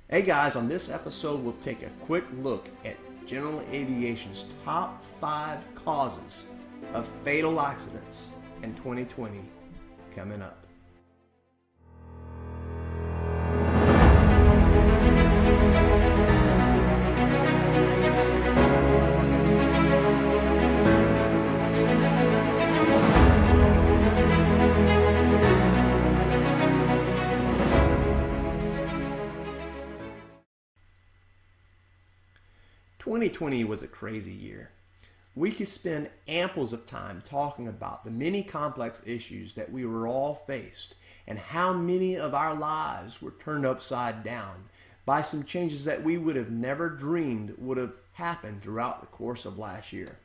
Hey guys, on this episode we'll take a quick look at general aviation's top 5 causes of fatal accidents in 2020 coming up. "2020 was a crazy year. We could spend amples of time talking about the many complex issues that we were all faced and how many of our lives were turned upside down by some changes that we would have never dreamed would have happened throughout the course of last year.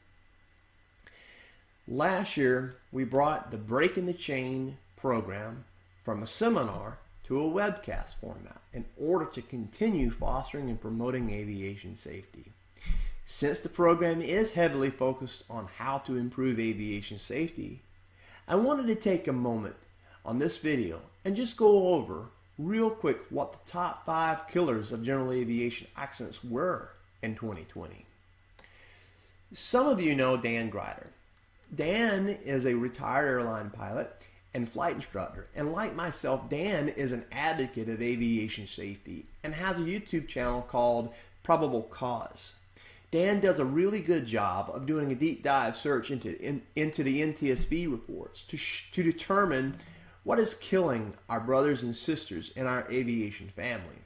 Last year, we brought the Breaking the Chain program from a seminar to a webcast format in order to continue fostering and promoting aviation safety. Since the program is heavily focused on how to improve aviation safety, I wanted to take a moment on this video and just go over real quick what the top 5 killers of general aviation accidents were in 2020. Some of you know Dan Grider. Dan is a retired airline pilot and flight instructor, and like myself, Dan is an advocate of aviation safety and has a YouTube channel called Probable Cause. Dan does a really good job of doing a deep dive search into the NTSB reports to determine what is killing our brothers and sisters in our aviation family.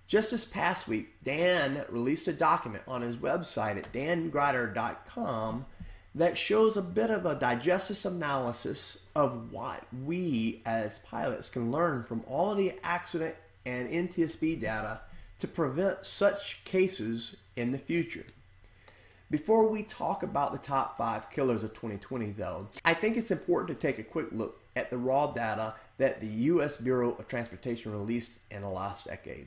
Just this past week, Dan released a document on his website at dangrider.com that shows a bit of a digestive analysis of what we as pilots can learn from all of the accident and NTSB data to prevent such cases in the future. Before we talk about the top 5 killers of 2020 though, I think it's important to take a quick look at the raw data that the U.S. Bureau of Transportation released in the last decade.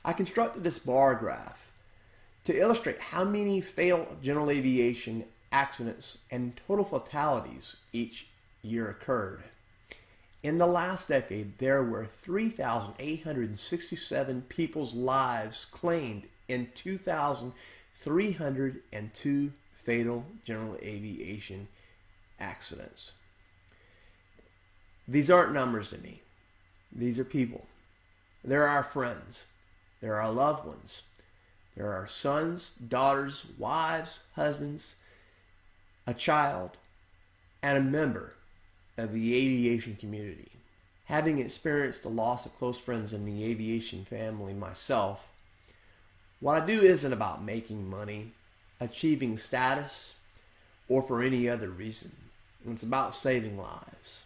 I constructed this bar graph to illustrate how many fatal general aviation accidents and total fatalities each year occurred. In the last decade, there were 3,867 people's lives claimed in 2,302 fatal general aviation accidents. These aren't numbers to me. These are people. They're our friends. They're our loved ones. They're our sons, daughters, wives, husbands, a child, and a member of the aviation community. Having experienced the loss of close friends in the aviation family myself, what I do isn't about making money, achieving status, or for any other reason. It's about saving lives.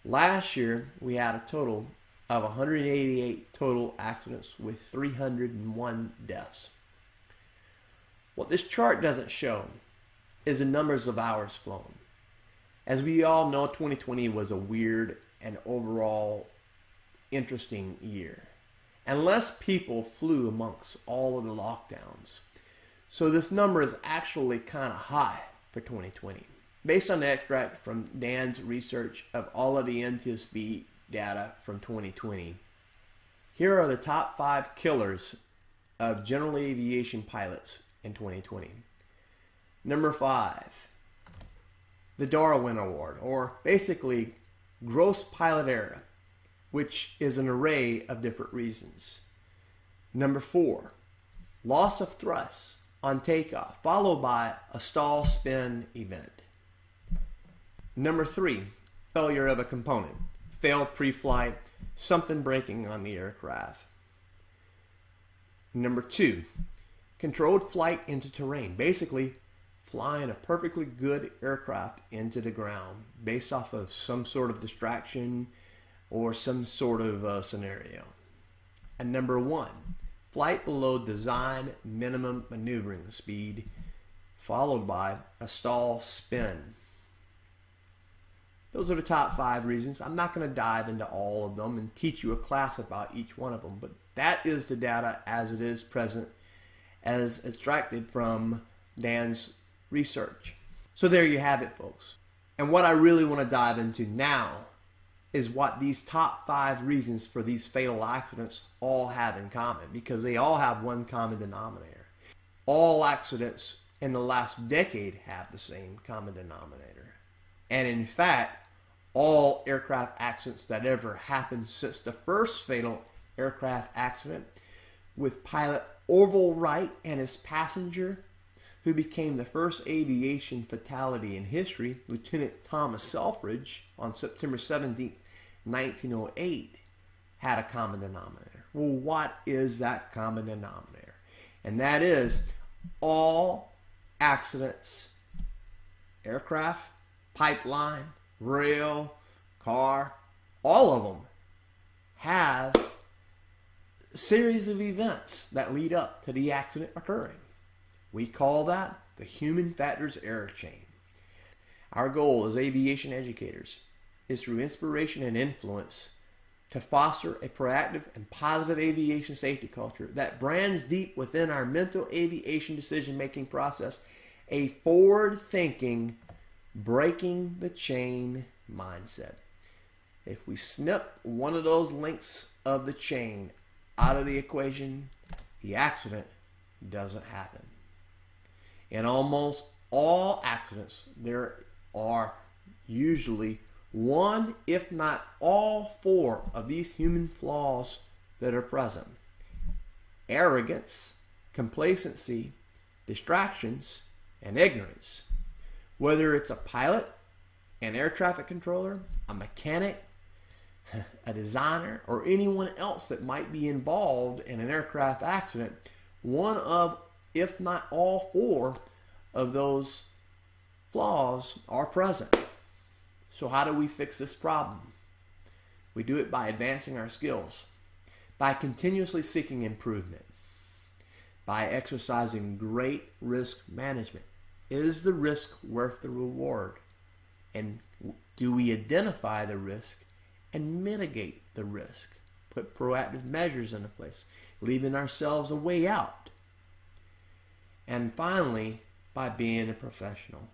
Last year, we had a total of 188 total accidents with 301 deaths. What this chart doesn't show is the numbers of hours flown. As we all know, 2020 was a weird and overall interesting year, and less people flew amongst all of the lockdowns. So this number is actually kind of high for 2020. Based on the extract from Dan's research of all of the NTSB data from 2020, here are the top 5 killers of general aviation pilots in 2020. Number 5. The Darwin Award, or basically gross pilot error, which is an array of different reasons. Number 4, loss of thrust on takeoff, followed by a stall spin event. Number 3, failure of a component, failed pre-flight, something breaking on the aircraft. Number 2, controlled flight into terrain, basically flying a perfectly good aircraft into the ground based off of some sort of distraction or some sort of scenario. And number 1, flight below design minimum maneuvering speed, followed by a stall spin. Those are the top 5 reasons. I'm not going to dive into all of them and teach you a class about each one of them, but that is the data as it is present, as extracted from Dan's research. So there you have it, folks. And what I really want to dive into now is what these top 5 reasons for these fatal accidents all have in common, because they all have one common denominator. All accidents in the last decade have the same common denominator. And in fact, all aircraft accidents that ever happened since the first fatal aircraft accident with pilot Orville Wright and his passenger, who became the first aviation fatality in history, Lieutenant Thomas Selfridge, on September 17, 1908, had a common denominator. Well, what is that common denominator? And that is all accidents, aircraft, pipeline, rail, car, all of them have a series of events that lead up to the accident occurring. We call that the human factors error chain. Our goal as aviation educators is through inspiration and influence to foster a proactive and positive aviation safety culture that brands deep within our mental aviation decision-making process a forward-thinking, breaking the chain mindset. If we snip one of those links of the chain out of the equation, the accident doesn't happen. In almost all accidents, there are usually one, if not all 4 of these human flaws that are present. Arrogance, complacency, distractions, and ignorance. Whether it's a pilot, an air traffic controller, a mechanic, a designer, or anyone else that might be involved in an aircraft accident, one of, if not all 4 of those flaws are present. So how do we fix this problem? We do it by advancing our skills, by continuously seeking improvement, by exercising great risk management. Is the risk worth the reward? And do we identify the risk and mitigate the risk? Put proactive measures into place, leaving ourselves a way out. And finally, by being a professional.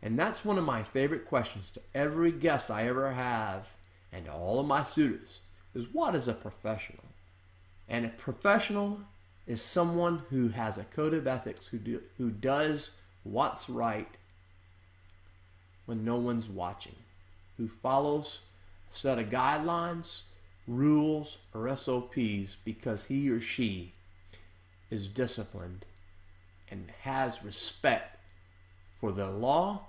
And that's one of my favorite questions to every guest I ever have and to all of my students is, what is a professional? And a professional is someone who has a code of ethics, who does what's right when no one's watching, who follows a set of guidelines, rules, or SOPs because he or she is disciplined and has respect for the law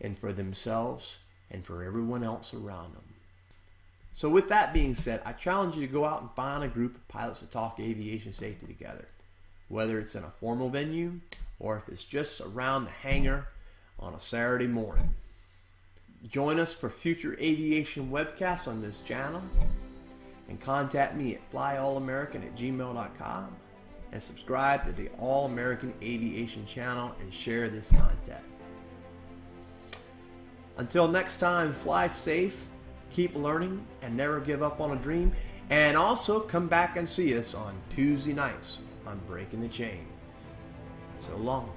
and for themselves and for everyone else around them. So with that being said, I challenge you to go out and find a group of pilots to talk aviation safety together, whether it's in a formal venue or if it's just around the hangar on a Saturday morning. Join us for future aviation webcasts on this channel, and contact me at flyallamericans@gmail.com, and subscribe to the All American Aviation channel and share this content. Until next time, fly safe, keep learning, and never give up on a dream. And also come back and see us on Tuesday nights on Breaking the Chain. So long.